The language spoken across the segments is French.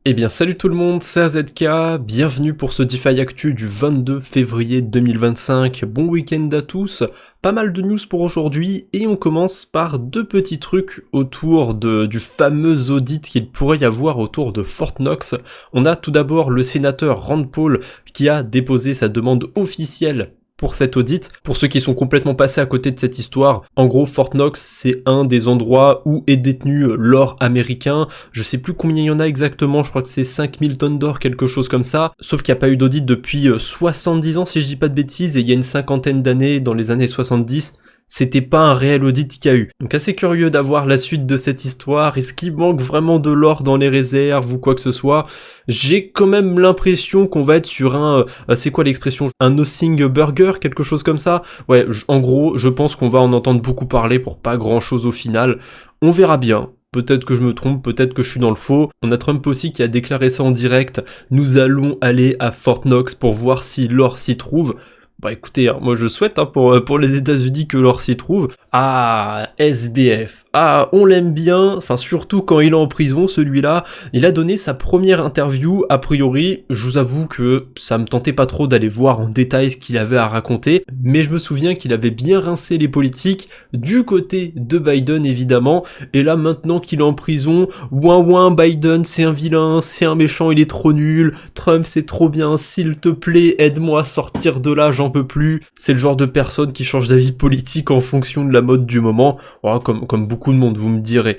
Eh bien salut tout le monde, c'est AZK, bienvenue pour ce DeFi Actu du 22 février 2025, bon week-end à tous, pas mal de news pour aujourd'hui et on commence par deux petits trucs autour du fameux audit qu'il pourrait y avoir autour de Fortnox. On a tout d'abord le sénateur Rand Paul qui a déposé sa demande officielle pour cet audit. Pour ceux qui sont complètement passés à côté de cette histoire, en gros Fortnox c'est un des endroits où est détenu l'or américain, je sais plus combien il y en a exactement, je crois que c'est 5000 tonnes d'or, quelque chose comme ça, sauf qu'il n'y a pas eu d'audit depuis 70 ans si je dis pas de bêtises, et il y a une cinquantaine d'années, dans les années 70, c'était pas un réel audit qu'il y a eu. Donc assez curieux d'avoir la suite de cette histoire, est-ce qu'il manque vraiment de l'or dans les réserves ou quoi que ce soit? J'ai quand même l'impression qu'on va être sur c'est quoi l'expression? Un nothing burger, quelque chose comme ça? Ouais, en gros, je pense qu'on va en entendre beaucoup parler pour pas grand chose au final. On verra bien. Peut-être que je me trompe, peut-être que je suis dans le faux. On a Trump aussi qui a déclaré ça en direct. Nous allons aller à Fortnox pour voir si l'or s'y trouve. Bah écoutez, moi je souhaite pour les États-Unis que l'or s'y trouve. Ah, SBF. Ah, on l'aime bien, enfin surtout quand il est en prison, celui-là. Il a donné sa première interview, a priori, je vous avoue que ça me tentait pas trop d'aller voir en détail ce qu'il avait à raconter, mais je me souviens qu'il avait bien rincé les politiques, du côté de Biden évidemment, et là maintenant qu'il est en prison, ouin Biden c'est un vilain, c'est un méchant, il est trop nul, Trump c'est trop bien, s'il te plaît, aide-moi à sortir de là, j'en peux plus. C'est le genre de personne qui change d'avis politique en fonction de la mode du moment, oh, comme beaucoup de monde, vous me direz.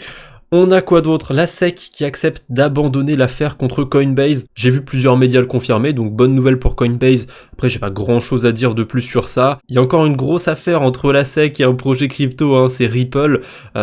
On a quoi d'autre? La SEC qui accepte d'abandonner l'affaire contre Coinbase. J'ai vu plusieurs médias le confirmer, donc bonne nouvelle pour Coinbase. Après, j'ai pas grand chose à dire de plus sur ça. Il y a encore une grosse affaire entre la SEC et un projet crypto, c'est Ripple.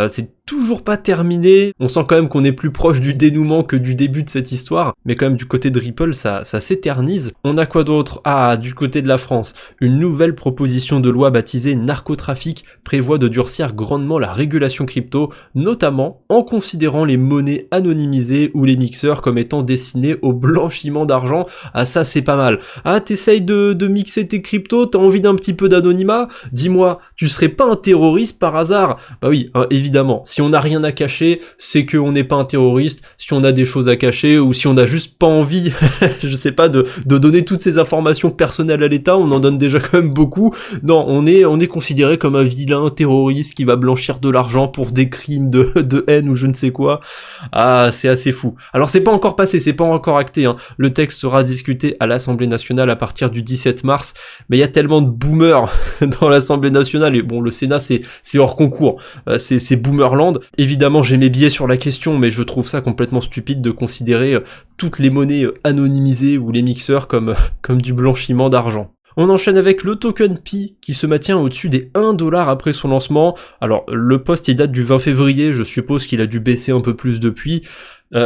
C'est toujours pas terminé. On sent quand même qu'on est plus proche du dénouement que du début de cette histoire. Mais quand même, du côté de Ripple, ça s'éternise. On a quoi d'autre? Ah, du côté de la France. Une nouvelle proposition de loi baptisée narcotrafic prévoit de durcir grandement la régulation crypto, notamment en considérant les monnaies anonymisées ou les mixeurs comme étant destinés au blanchiment d'argent. Ah, ça, c'est pas mal. Ah, t'essayes de mixer tes cryptos, t'as envie d'un petit peu d'anonymat? Dis-moi, tu serais pas un terroriste par hasard? Bah oui, évidemment. Si on n'a rien à cacher, c'est qu'on n'est pas un terroriste. Si on a des choses à cacher ou si on n'a juste pas envie, je sais pas, de donner toutes ces informations personnelles à l'État, on en donne déjà quand même beaucoup. Non, on est considéré comme un vilain terroriste qui va blanchir de l'argent pour des crimes de haine ou je ne sais quoi. Ah, c'est assez fou. Alors c'est pas encore passé, c'est pas encore acté, Le texte sera discuté à l'Assemblée nationale à partir du 17 mars, mais il y a tellement de boomers dans l'Assemblée nationale, et bon, le Sénat c'est hors concours, c'est boomerland. Évidemment j'ai mes biais sur la question, mais je trouve ça complètement stupide de considérer toutes les monnaies anonymisées ou les mixeurs comme du blanchiment d'argent. On enchaîne avec le token Pi qui se maintient au-dessus des 1$ après son lancement. Alors le post il date du 20 février, je suppose qu'il a dû baisser un peu plus depuis.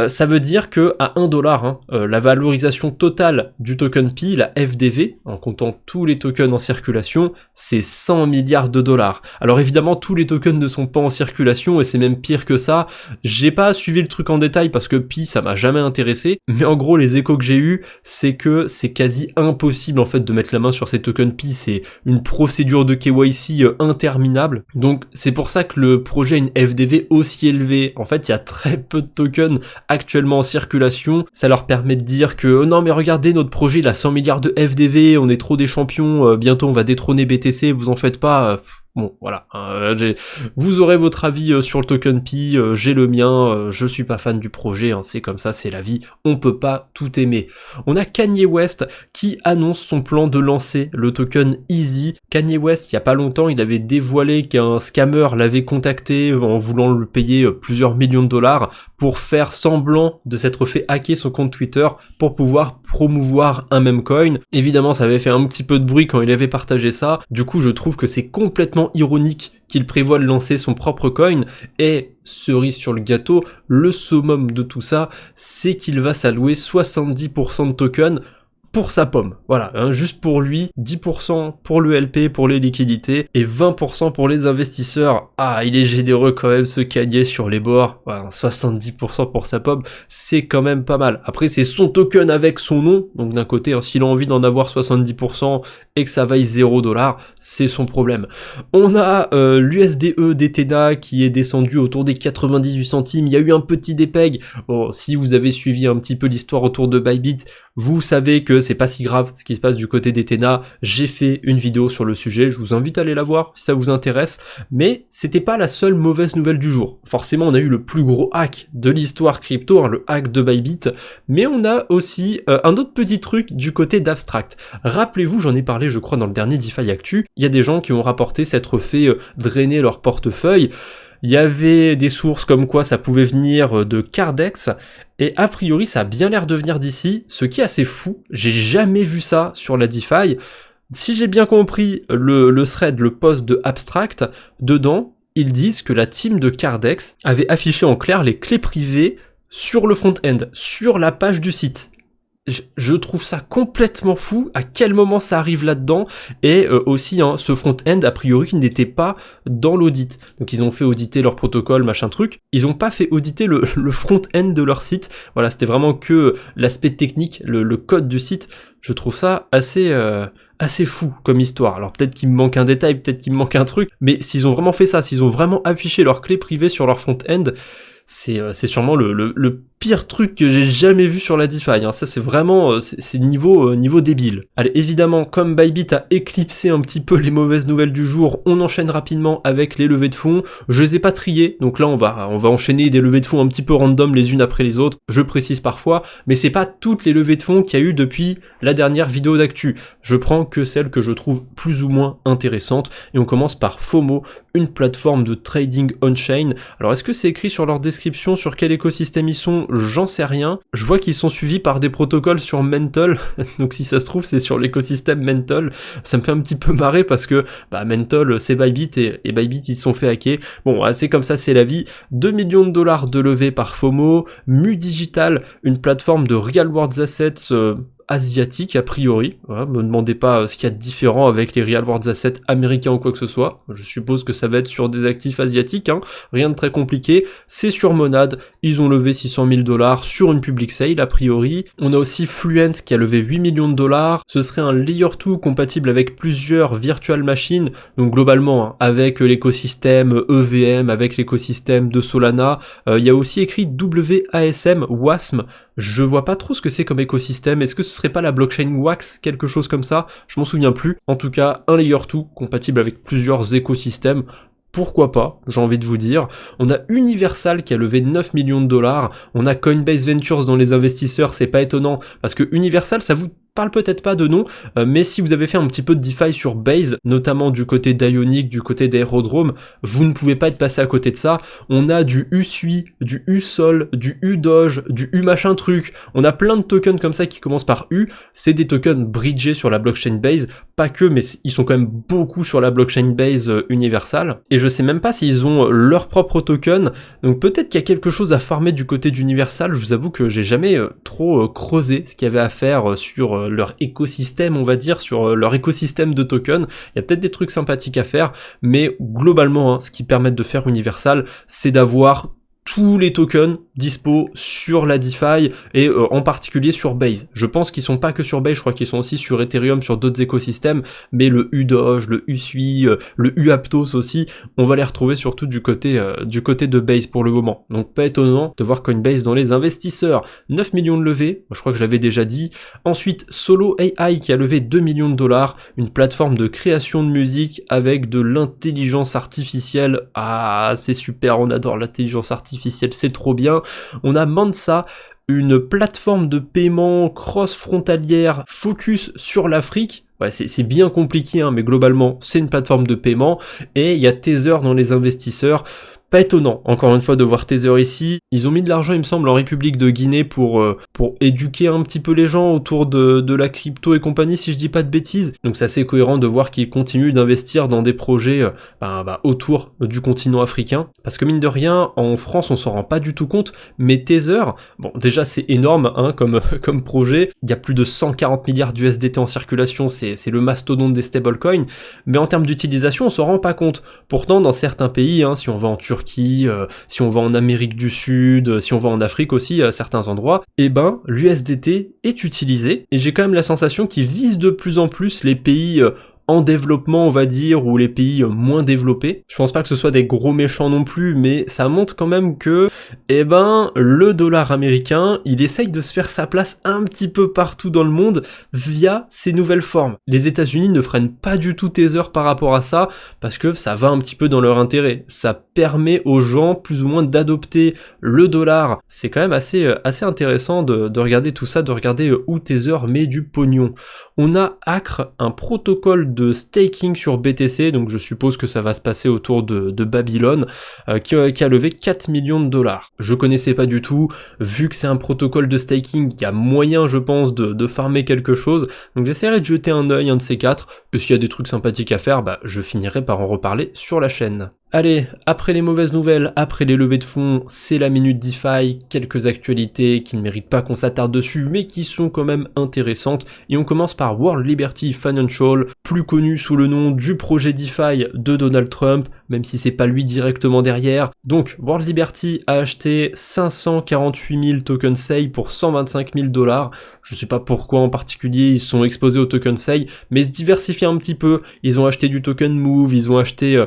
Ça veut dire que à 1$, la valorisation totale du token Pi, la FDV, en comptant tous les tokens en circulation, c'est 100 milliards de dollars. Alors évidemment, tous les tokens ne sont pas en circulation et c'est même pire que ça. J'ai pas suivi le truc en détail parce que Pi, ça m'a jamais intéressé, mais en gros, les échos que j'ai eus, c'est que c'est quasi impossible en fait de mettre la main sur ces tokens Pi. C'est une procédure de KYC interminable. Donc c'est pour ça que le projet a une FDV aussi élevée. En fait, il y a très peu de tokens actuellement en circulation, ça leur permet de dire que non mais regardez, notre projet il a 100 milliards de FDV, on est trop des champions, bientôt on va détrôner BTC, vous en faites pas. Bon, voilà, vous aurez votre avis sur le token Pi, j'ai le mien, je suis pas fan du projet, c'est comme ça, c'est la vie, on peut pas tout aimer. On a Kanye West qui annonce son plan de lancer le token Easy. Kanye West, il y a pas longtemps, il avait dévoilé qu'un scammer l'avait contacté en voulant lui payer plusieurs millions de dollars pour faire semblant de s'être fait hacker son compte Twitter pour pouvoir promouvoir un meme coin. Évidemment, ça avait fait un petit peu de bruit quand il avait partagé ça, du coup je trouve que c'est complètement ironique qu'il prévoit de lancer son propre coin, et cerise sur le gâteau, le summum de tout ça, c'est qu'il va s'allouer 70% de tokens. pour sa pomme, voilà, hein, juste pour lui, 10% pour le LP, pour les liquidités, et 20% pour les investisseurs. Ah, il est généreux quand même ce Kanye sur les bords, voilà, 70% pour sa pomme, c'est quand même pas mal. Après, c'est son token avec son nom, donc d'un côté, hein, s'il a envie d'en avoir 70% et que ça vaille 0$, c'est son problème. On a l'USDE d'Ethena qui est descendu autour des 98 centimes, il y a eu un petit dépeg. Bon, si vous avez suivi un petit peu l'histoire autour de Bybit, vous savez que c'est pas si grave ce qui se passe du côté d'Ethena. J'ai fait une vidéo sur le sujet, je vous invite à aller la voir si ça vous intéresse, mais c'était pas la seule mauvaise nouvelle du jour. Forcément, on a eu le plus gros hack de l'histoire crypto, hein, le hack de Bybit, mais on a aussi un autre petit truc du côté d'Abstract. Rappelez-vous, j'en ai parlé je crois dans le dernier DeFi Actu, il y a des gens qui ont rapporté s'être fait drainer leur portefeuille. Il y avait des sources comme quoi ça pouvait venir de Cardex, et a priori ça a bien l'air de venir d'ici, ce qui est assez fou, j'ai jamais vu ça sur la DeFi. Si j'ai bien compris le thread, le post de Abstract, dedans, ils disent que la team de Cardex avait affiché en clair les clés privées sur le front-end, sur la page du site. Je trouve ça complètement fou, à quel moment ça arrive là-dedans, et aussi hein, ce front-end a priori qui n'était pas dans l'audit. Donc ils ont fait auditer leur protocole, machin truc, ils ont pas fait auditer le front-end de leur site, voilà, c'était vraiment que l'aspect technique, le code du site. Je trouve ça assez fou comme histoire. Alors peut-être qu'il me manque un détail, peut-être qu'il me manque un truc, mais s'ils ont vraiment fait ça, s'ils ont vraiment affiché leurs clés privées sur leur front-end, c'est sûrement le pire truc que j'ai jamais vu sur la DeFi, hein. Ça c'est vraiment, c'est niveau débile. Allez, évidemment, comme Bybit a éclipsé un petit peu les mauvaises nouvelles du jour, on enchaîne rapidement avec les levées de fonds. Je les ai pas triées, donc là on va enchaîner des levées de fonds un petit peu random les unes après les autres, je précise parfois, mais c'est pas toutes les levées de fonds qu'il y a eu depuis la dernière vidéo d'actu. Je prends que celles que je trouve plus ou moins intéressantes, et on commence par FOMO, une plateforme de trading on-chain. Alors est-ce que c'est écrit sur leur description sur quel écosystème ils sont? J'en sais rien. Je vois qu'ils sont suivis par des protocoles sur Mental, donc si ça se trouve c'est sur l'écosystème Mental. Ça me fait un petit peu marrer parce que Mental c'est Bybit et Bybit ils se sont fait hacker. Bon, c'est comme ça, c'est la vie. 2 millions de dollars de levée par FOMO. Mu Digital, une plateforme de real world assets asiatique a priori, voilà, me demandez pas ce qu'il y a de différent avec les real world assets américains ou quoi que ce soit, je suppose que ça va être sur des actifs asiatiques, hein. Rien de très compliqué, c'est sur Monad, ils ont levé 600 000 $ sur une public sale a priori. On a aussi Fluent qui a levé 8 millions de dollars, ce serait un layer 2 compatible avec plusieurs virtual machines, donc globalement hein, avec l'écosystème EVM, avec l'écosystème de Solana, il y a aussi écrit WASM, je vois pas trop ce que c'est comme écosystème, est-ce que ce serait pas la blockchain Wax, quelque chose comme ça? Je m'en souviens plus. En tout cas, un layer 2 compatible avec plusieurs écosystèmes. Pourquoi pas, j'ai envie de vous dire. On a Universal qui a levé 9 millions de dollars. On a Coinbase Ventures dans les investisseurs, c'est pas étonnant, parce que Universal, ça vous parle peut-être pas de nom, mais si vous avez fait un petit peu de DeFi sur Base, notamment du côté d'Ionic, du côté d'Aerodrome, vous ne pouvez pas être passé à côté de ça. On a du USUI, du USOL, du UDOGE, du U machin truc. On a plein de tokens comme ça qui commencent par U. C'est des tokens bridgés sur la blockchain Base, pas que, mais ils sont quand même beaucoup sur la blockchain Base Universal. Et je sais même pas s'ils ont leur propre token, donc peut-être qu'il y a quelque chose à farmer du côté d'Universal. Je vous avoue que j'ai jamais trop creusé ce qu'il y avait à faire sur leur écosystème, on va dire, sur leur écosystème de tokens. Il y a peut-être des trucs sympathiques à faire, mais globalement, hein, ce qui permet de faire Universal, c'est d'avoir tous les tokens dispo sur la DeFi et en particulier sur Base. Je pense qu'ils sont pas que sur Base, je crois qu'ils sont aussi sur Ethereum, sur d'autres écosystèmes, mais le UDOGE, le USUI, le UAptos aussi, on va les retrouver surtout du côté de Base pour le moment. Donc pas étonnant de voir Coinbase dans les investisseurs. 9 millions de levées, je crois que je l'avais déjà dit. Ensuite, Solo AI qui a levé 2 millions de dollars, une plateforme de création de musique avec de l'intelligence artificielle. Ah, c'est super, on adore l'intelligence artificielle, c'est trop bien. On a Mansa, une plateforme de paiement cross-frontalière focus sur l'Afrique. Ouais, c'est bien compliqué, hein, mais globalement, c'est une plateforme de paiement, et il y a Tether dans les investisseurs. Pas étonnant, encore une fois, de voir Tether ici. Ils ont mis de l'argent, il me semble, en République de Guinée pour éduquer un petit peu les gens autour de la crypto et compagnie, si je dis pas de bêtises. Donc c'est assez cohérent de voir qu'ils continuent d'investir dans des projets autour du continent africain. Parce que mine de rien, en France, on s'en rend pas du tout compte, mais Tether, bon, déjà c'est énorme hein, comme projet. Il y a plus de 140 milliards d'USDT en circulation, c'est le mastodonte des stablecoins. Mais en termes d'utilisation, on s'en rend pas compte. Pourtant, dans certains pays, hein, si on va en Turquie, si on va en Amérique du Sud, si on va en Afrique aussi à certains endroits, eh ben l'USDT est utilisé, et j'ai quand même la sensation qu'il vise de plus en plus les pays en développement, on va dire, ou les pays moins développés. Je pense pas que ce soit des gros méchants non plus, mais ça montre quand même que, eh ben, le dollar américain, il essaye de se faire sa place un petit peu partout dans le monde via ces nouvelles formes. Les États-Unis ne freinent pas du tout Tether par rapport à ça, parce que ça va un petit peu dans leur intérêt. Ça permet aux gens, plus ou moins, d'adopter le dollar. C'est quand même assez intéressant de regarder tout ça, de regarder où Tether met du pognon. On a Acre, un protocole de staking sur BTC, donc je suppose que ça va se passer autour de Babylone, qui a levé 4 millions de dollars. Je connaissais pas du tout, vu que c'est un protocole de staking, il y a moyen je pense de farmer quelque chose, donc j'essaierai de jeter un œil, un de ces quatre, et s'il y a des trucs sympathiques à faire, je finirai par en reparler sur la chaîne. Allez, après les mauvaises nouvelles, après les levées de fonds, c'est la Minute DeFi, quelques actualités qui ne méritent pas qu'on s'attarde dessus, mais qui sont quand même intéressantes, et on commence par World Liberty Financial, plus connu sous le nom du projet DeFi de Donald Trump, même si c'est pas lui directement derrière. Donc, World Liberty a acheté 548 000 tokens SEI pour 125 000 $. Je sais pas pourquoi en particulier ils sont exposés au token SEI, mais ils se diversifient un petit peu. Ils ont acheté du token Move, ils ont acheté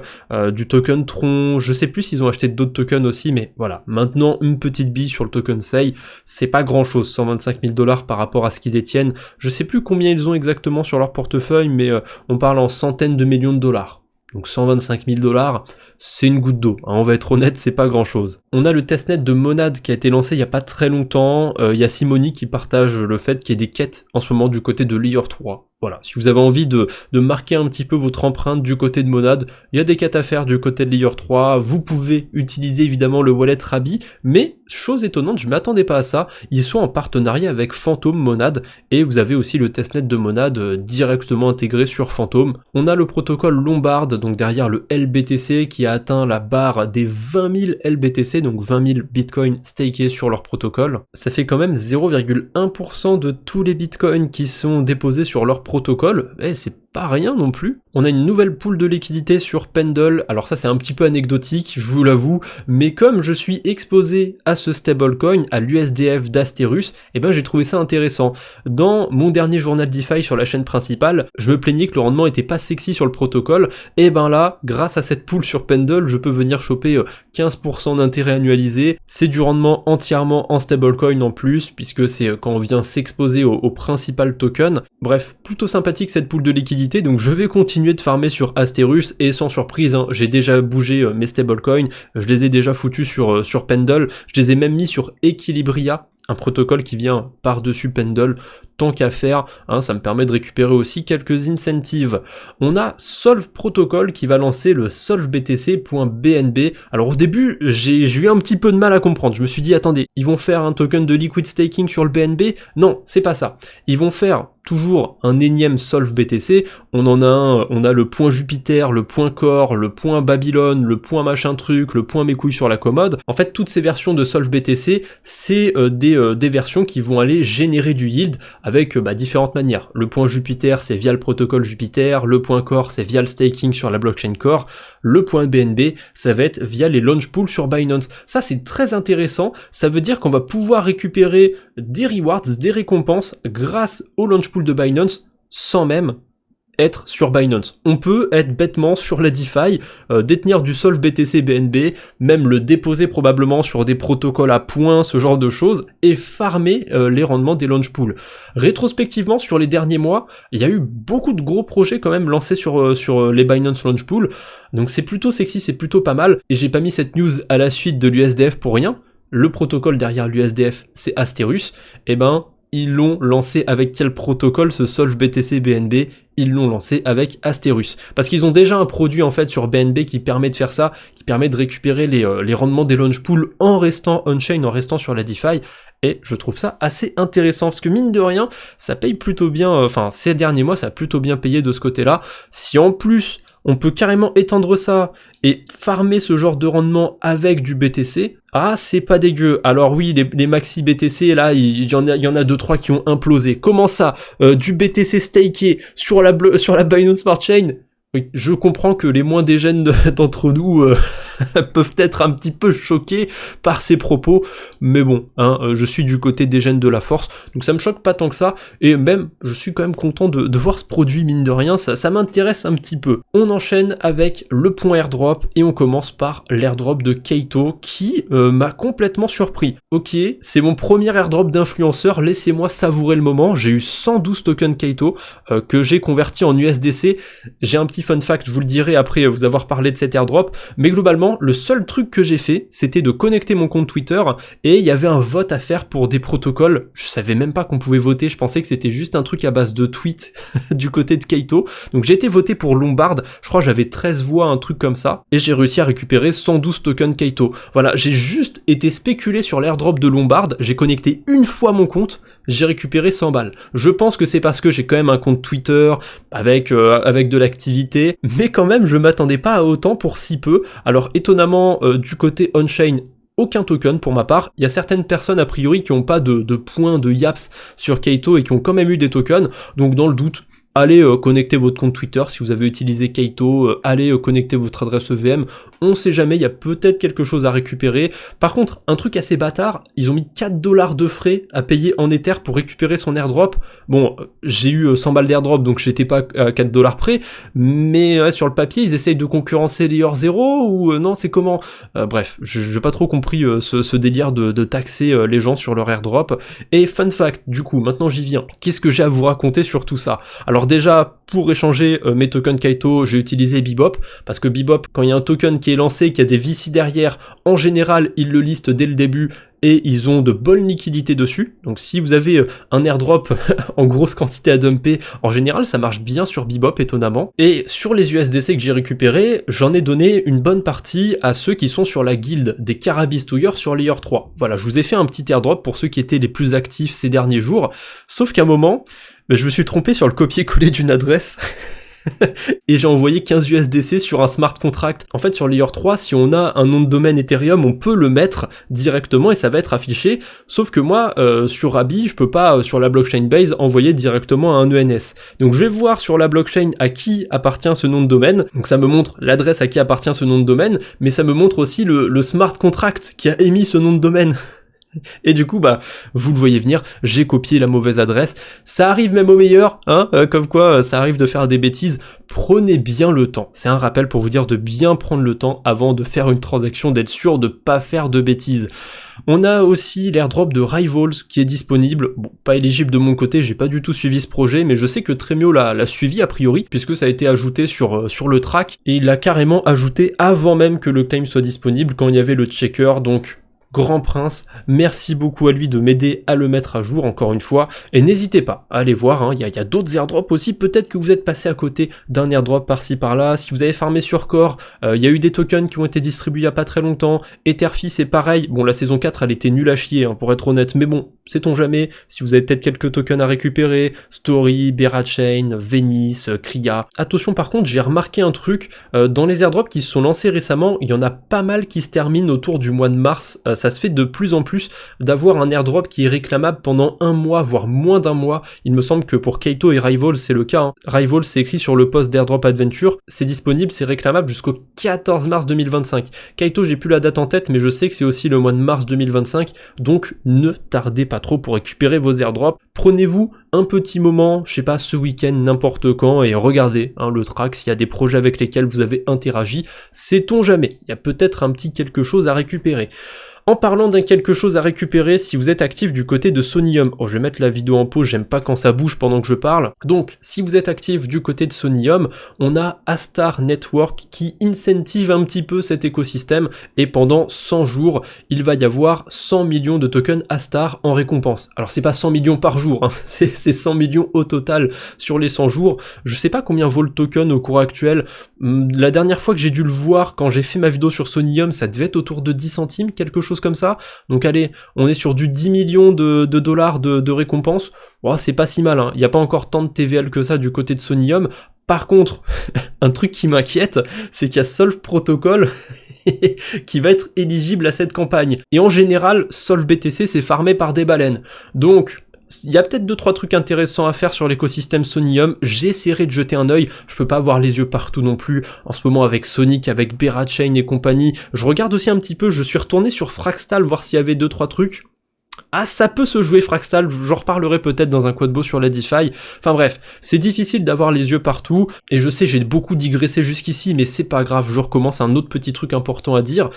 du token Tron, je sais plus s'ils ont acheté d'autres tokens aussi, mais voilà. Maintenant, une petite bille sur le token SEI, c'est pas grand chose, 125 000 $ par rapport à ce qu'ils détiennent. Je sais plus combien ils ont exactement sur leur portefeuille, mais on parle en centaines de millions de dollars. Donc 125 000 $, c'est une goutte d'eau, hein, on va être honnête, c'est pas grand chose. On a le testnet de Monad qui a été lancé il y a pas très longtemps, il y a Simoni qui partage le fait qu'il y ait des quêtes en ce moment du côté de Layer 3. Voilà, si vous avez envie de marquer un petit peu votre empreinte du côté de Monad, il y a des quêtes à faire du côté de Layer 3, vous pouvez utiliser évidemment le wallet Rabi, mais chose étonnante, je m'attendais pas à ça, ils sont en partenariat avec Phantom Monad, et vous avez aussi le testnet de Monad directement intégré sur Phantom. On a le protocole Lombard, donc derrière le LBTC, qui a atteint la barre des 20 000 LBTC, donc 20 000 bitcoins stakés sur leur protocole. Ça fait quand même 0,1% de tous les bitcoins qui sont déposés sur leur protocole, et c'est pas rien non plus. On a une nouvelle pool de liquidité sur Pendle, alors ça c'est un petit peu anecdotique, je vous l'avoue, mais comme je suis exposé à ce stablecoin, à l'USDF d'Asterus, et ben j'ai trouvé ça intéressant. Dans mon dernier journal DeFi sur la chaîne principale, je me plaignais que le rendement était pas sexy sur le protocole, et ben là, grâce à cette pool sur Pendle, je peux venir choper 15% d'intérêt annualisé, c'est du rendement entièrement en stablecoin en plus, puisque c'est quand on vient s'exposer au principal token. Bref, plutôt sympathique cette pool de liquidité, donc je vais continuer de farmer sur Asterus, et sans surprise, hein, j'ai déjà bougé mes stablecoins, je les ai déjà foutus sur Pendle, je les ai même mis sur Equilibria, un protocole qui vient par-dessus Pendle, tant qu'à faire, hein, ça me permet de récupérer aussi quelques incentives. On a Solve Protocol qui va lancer le solvebtc.bnb. Alors au début, j'ai eu un petit peu de mal à comprendre, je me suis dit, attendez, ils vont faire un token de liquid staking sur le BNB? Non, c'est pas ça. Ils vont faire toujours un énième Solve BTC, on en a un, on a le point Jupiter, le point Core, le point Babylone, le point machin truc, le point mes couilles sur la commode. En fait, toutes ces versions de Solve BTC, c'est des versions qui vont aller générer du yield avec différentes manières. Le point Jupiter, c'est via le protocole Jupiter, le point Core, c'est via le staking sur la blockchain Core, le point BNB, ça va être via les launch pools sur Binance. Ça, c'est très intéressant, ça veut dire qu'on va pouvoir récupérer des rewards, des récompenses grâce au launch pool de Binance sans même être sur Binance. On peut être bêtement sur la DeFi, détenir du Solve BTC BNB, même le déposer probablement sur des protocoles à points, ce genre de choses, et farmer les rendements des launch pools. Rétrospectivement, sur les derniers mois, il y a eu beaucoup de gros projets quand même lancés sur les Binance launch pools, donc c'est plutôt sexy, c'est plutôt pas mal, et j'ai pas mis cette news à la suite de l'USDF pour rien. Le protocole derrière l'USDF, c'est Asterus, et ben ils l'ont lancé avec quel protocole, ce solve BTC BNB? Ils l'ont lancé avec Asterus. Parce qu'ils ont déjà un produit en fait sur BNB qui permet de faire ça, qui permet de récupérer les rendements des launch pools en restant on-chain, en restant sur la DeFi. Et je trouve ça assez intéressant, parce que mine de rien, ça paye plutôt bien, enfin ces derniers mois, ça a plutôt bien payé de ce côté-là. Si en plus, on peut carrément étendre ça et farmer ce genre de rendement avec du BTC, ah c'est pas dégueu. Alors oui, les maxi BTC, là, il y en a 2-3 qui ont implosé. Comment ça? Du BTC staké sur la Binance Smart Chain? Oui, je comprends que les moins dégènes d'entre nous peuvent être un petit peu choqués par ces propos, mais bon, je suis du côté des gènes de la force, donc ça me choque pas tant que ça, et même, je suis quand même content de voir ce produit, mine de rien, ça m'intéresse un petit peu. On enchaîne avec le point airdrop, et on commence par l'airdrop de Kaito, qui m'a complètement surpris. Ok, c'est mon premier airdrop d'influenceur, laissez-moi savourer le moment, j'ai eu 112 tokens Kaito, que j'ai convertis en USDC, j'ai un petit fun fact, je vous le dirai après vous avoir parlé de cet airdrop, mais globalement, le seul truc que j'ai fait, c'était de connecter mon compte Twitter, et il y avait un vote à faire pour des protocoles. Je savais même pas qu'on pouvait voter, je pensais que c'était juste un truc à base de tweets du côté de Kaito. Donc j'ai été voté pour Lombard, je crois que j'avais 13 voix, un truc comme ça, et j'ai réussi à récupérer 112 tokens Kaito. Voilà, j'ai juste été spéculé sur l'airdrop de Lombard, j'ai connecté une fois mon compte, j'ai récupéré 100 balles. Je pense que c'est parce que j'ai quand même un compte Twitter avec de l'activité, mais quand même je m'attendais pas à autant pour si peu. Alors étonnamment du côté on-chain, aucun token pour ma part. Il y a certaines personnes a priori qui n'ont pas de points de yaps sur Kaito et qui ont quand même eu des tokens, donc dans le doute, allez connecter votre compte Twitter si vous avez utilisé Kaito, allez connecter votre adresse EVM, on sait jamais, il y a peut-être quelque chose à récupérer. Par contre, un truc assez bâtard, ils ont mis 4$ de frais à payer en Ether pour récupérer son airdrop. Bon, j'ai eu 100 balles d'airdrop, donc j'étais pas à 4$ près, mais sur le papier, ils essayent de concurrencer Layer 0, ou non, c'est comment bref, j'ai pas trop compris ce délire de taxer les gens sur leur airdrop. Et fun fact, du coup, maintenant j'y viens, qu'est-ce que j'ai à vous raconter sur tout ça? Alors déjà, pour échanger mes tokens Kaito, j'ai utilisé Bebop, parce que Bebop, quand il y a un token qui est lancé, qui a des VC derrière, en général, ils le listent dès le début, et ils ont de bonnes liquidités dessus. Donc si vous avez un airdrop en grosse quantité à dumper, en général, ça marche bien sur Bebop, étonnamment. Et sur les USDC que j'ai récupérés, j'en ai donné une bonne partie à ceux qui sont sur la guilde des carabistouilleurs sur Layer 3. Voilà, je vous ai fait un petit airdrop pour ceux qui étaient les plus actifs ces derniers jours, sauf qu'à un moment, je me suis trompé sur le copier-coller d'une adresse et j'ai envoyé 15 USDC sur un smart contract. En fait, sur Layer 3, si on a un nom de domaine Ethereum, on peut le mettre directement et ça va être affiché, sauf que moi, sur Rabi, je peux pas, sur la blockchain base, envoyer directement à un ENS. Donc je vais voir sur la blockchain à qui appartient ce nom de domaine, donc ça me montre l'adresse à qui appartient ce nom de domaine, mais ça me montre aussi le smart contract qui a émis ce nom de domaine. Et du coup, vous le voyez venir, j'ai copié la mauvaise adresse. Ça arrive même au meilleur, comme quoi ça arrive de faire des bêtises. Prenez bien le temps. C'est un rappel pour vous dire de bien prendre le temps avant de faire une transaction, d'être sûr de pas faire de bêtises. On a aussi l'airdrop de Rivals qui est disponible. Bon, pas éligible de mon côté, j'ai pas du tout suivi ce projet, mais je sais que Tremio l'a suivi a priori, puisque ça a été ajouté sur le track, et il l'a carrément ajouté avant même que le claim soit disponible, quand il y avait le checker, donc Grand Prince, merci beaucoup à lui de m'aider à le mettre à jour encore une fois, et n'hésitez pas à aller voir, il y a d'autres airdrops aussi, peut-être que vous êtes passé à côté d'un airdrop par-ci par-là, si vous avez farmé sur Core, il y a eu des tokens qui ont été distribués il y a pas très longtemps, Etherfi c'est pareil, bon la saison 4 elle était nulle à chier pour être honnête, mais bon, sait-on jamais, si vous avez peut-être quelques tokens à récupérer, Story, Berachain, Venice, Kria. Attention par contre, j'ai remarqué un truc, dans les airdrops qui se sont lancés récemment, il y en a pas mal qui se terminent autour du mois de mars, ça se fait de plus en plus d'avoir un airdrop qui est réclamable pendant un mois, voire moins d'un mois. Il me semble que pour Kaito et Rivals, c'est le cas. Rivals, c'est écrit sur le post d'Airdrop Adventure. C'est disponible, c'est réclamable jusqu'au 14 mars 2025. Kaito, j'ai plus la date en tête, mais je sais que c'est aussi le mois de mars 2025. Donc, ne tardez pas trop pour récupérer vos airdrops. Prenez-vous un petit moment, je sais pas, ce week-end, n'importe quand, et regardez le track, s'il y a des projets avec lesquels vous avez interagi. Sait-on jamais. Il y a peut-être un petit quelque chose à récupérer. En parlant d'un quelque chose à récupérer, si vous êtes actif du côté de Sonium, je vais mettre la vidéo en pause, j'aime pas quand ça bouge pendant que je parle. Donc, si vous êtes actif du côté de Sonium, on a Astar Network qui incentive un petit peu cet écosystème et pendant 100 jours, il va y avoir 100 millions de tokens Astar en récompense. Alors, c'est pas 100 millions par jour, hein, c'est 100 millions au total sur les 100 jours. Je sais pas combien vaut le token au cours actuel. La dernière fois que j'ai dû le voir, quand j'ai fait ma vidéo sur Sonium, ça devait être autour de 10 centimes, quelque chose comme ça. Donc allez, on est sur du 10 millions de dollars de récompense. Oh, c'est pas si mal, hein. Il n'y a pas encore tant de TVL que ça du côté de Sonium. Par contre, un truc qui m'inquiète, c'est qu'il y a Solve Protocol qui va être éligible à cette campagne. Et en général, Solve BTC, c'est farmé par des baleines. Donc, il y a peut-être 2-3 trucs intéressants à faire sur l'écosystème Sonium, j'essaierai de jeter un œil, je peux pas avoir les yeux partout non plus, en ce moment avec Sonic, avec Berachain et compagnie, je regarde aussi un petit peu, je suis retourné sur Fraxtal voir s'il y avait 2-3 trucs. Ah, ça peut se jouer Fraxtal, j'en reparlerai peut-être dans un quadbo sur la DeFi. Enfin bref, c'est difficile d'avoir les yeux partout, et je sais j'ai beaucoup digressé jusqu'ici, mais c'est pas grave, je recommence un autre petit truc important à dire.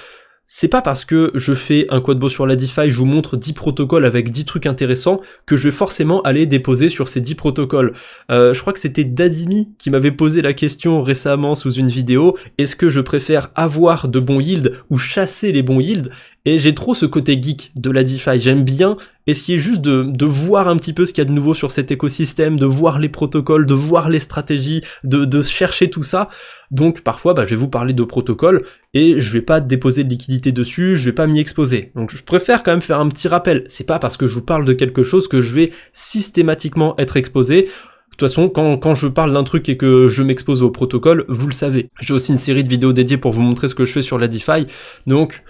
C'est pas parce que je fais un quadbo sur la DeFi, je vous montre 10 protocoles avec 10 trucs intéressants, que je vais forcément aller déposer sur ces 10 protocoles. Je crois que c'était Dadimi qui m'avait posé la question récemment sous une vidéo, est-ce que je préfère avoir de bons yields ou chasser les bons yields? Et j'ai trop ce côté geek de la DeFi, j'aime bien essayer juste de voir un petit peu ce qu'il y a de nouveau sur cet écosystème, de voir les protocoles, de voir les stratégies, de chercher tout ça. Donc parfois je vais vous parler de protocoles et je vais pas déposer de liquidité dessus, je vais pas m'y exposer. Donc je préfère quand même faire un petit rappel, c'est pas parce que je vous parle de quelque chose que je vais systématiquement être exposé. De toute façon, quand je parle d'un truc et que je m'expose au protocole, vous le savez. J'ai aussi une série de vidéos dédiées pour vous montrer ce que je fais sur la DeFi, donc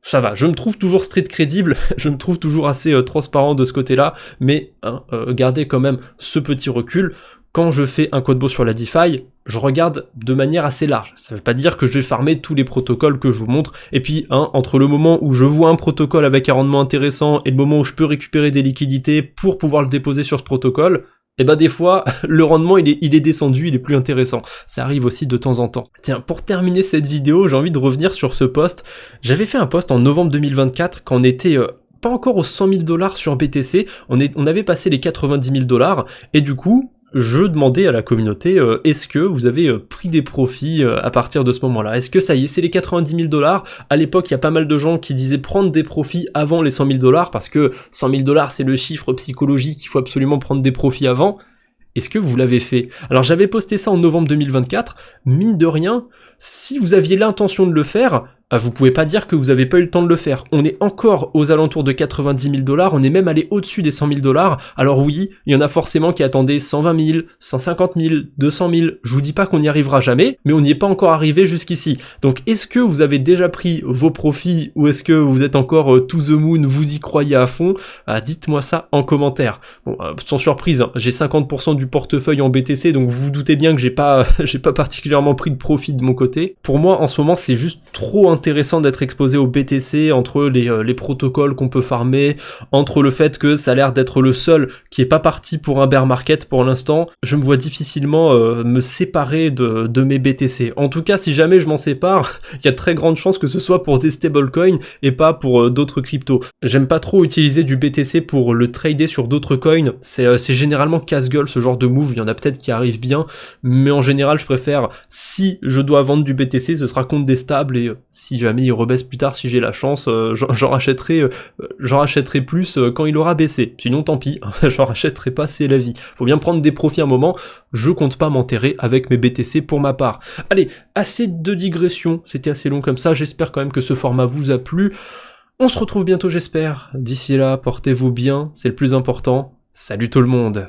ça va, je me trouve toujours street crédible, je me trouve toujours assez transparent de ce côté-là, mais gardez quand même ce petit recul. Quand je fais un quadbo sur la DeFi, je regarde de manière assez large. Ça veut pas dire que je vais farmer tous les protocoles que je vous montre, et puis entre le moment où je vois un protocole avec un rendement intéressant et le moment où je peux récupérer des liquidités pour pouvoir le déposer sur ce protocole, et des fois, le rendement il est descendu, il est plus intéressant. Ça arrive aussi de temps en temps. Tiens, pour terminer cette vidéo, j'ai envie de revenir sur ce post. J'avais fait un post en novembre 2024 quand on était pas encore aux 100 000 dollars sur BTC, on avait passé les 90 000 dollars, et du coup, je demandais à la communauté, est-ce que vous avez pris des profits à partir de ce moment-là? Est-ce que ça y est, c'est les 90 000 dollars? À l'époque, il y a pas mal de gens qui disaient prendre des profits avant les 100 000 dollars, parce que 100 000 dollars, c'est le chiffre psychologique, il faut absolument prendre des profits avant. Est-ce que vous l'avez fait? Alors j'avais posté ça en novembre 2024, mine de rien, si vous aviez l'intention de le faire, vous pouvez pas dire que vous avez pas eu le temps de le faire. On est encore aux alentours de 90 000 dollars, on est même allé au-dessus des 100 000 dollars. Alors oui, il y en a forcément qui attendaient 120 000, 150 000, 200 000. Je vous dis pas qu'on n'y arrivera jamais, mais on n'y est pas encore arrivé jusqu'ici. Donc est-ce que vous avez déjà pris vos profits ou est-ce que vous êtes encore to the moon, vous y croyez à fond? Dites-moi ça en commentaire. Bon, sans surprise, hein, j'ai 50% du portefeuille en BTC, donc vous vous doutez bien que j'ai pas particulièrement pris de profit de mon côté. Pour moi, en ce moment, c'est juste trop intéressant d'être exposé au BTC, entre les protocoles qu'on peut farmer, entre le fait que ça a l'air d'être le seul qui est pas parti pour un bear market pour l'instant, je me vois difficilement me séparer de mes BTC. En tout cas, si jamais je m'en sépare, il y a de très grandes chances que ce soit pour des stablecoins et pas pour d'autres cryptos. J'aime pas trop utiliser du BTC pour le trader sur d'autres coins, c'est généralement casse-gueule ce genre de move, il y en a peut-être qui arrivent bien, mais en général je préfère, si je dois vendre du BTC, ce sera contre des stables et si jamais il rebaisse plus tard, si j'ai la chance, j'en rachèterai plus quand il aura baissé. Sinon tant pis, j'en rachèterai pas, c'est la vie. Faut bien prendre des profits un moment, je compte pas m'enterrer avec mes BTC pour ma part. Allez, assez de digression, c'était assez long comme ça, j'espère quand même que ce format vous a plu. On se retrouve bientôt j'espère. D'ici là, portez-vous bien, c'est le plus important. Salut tout le monde!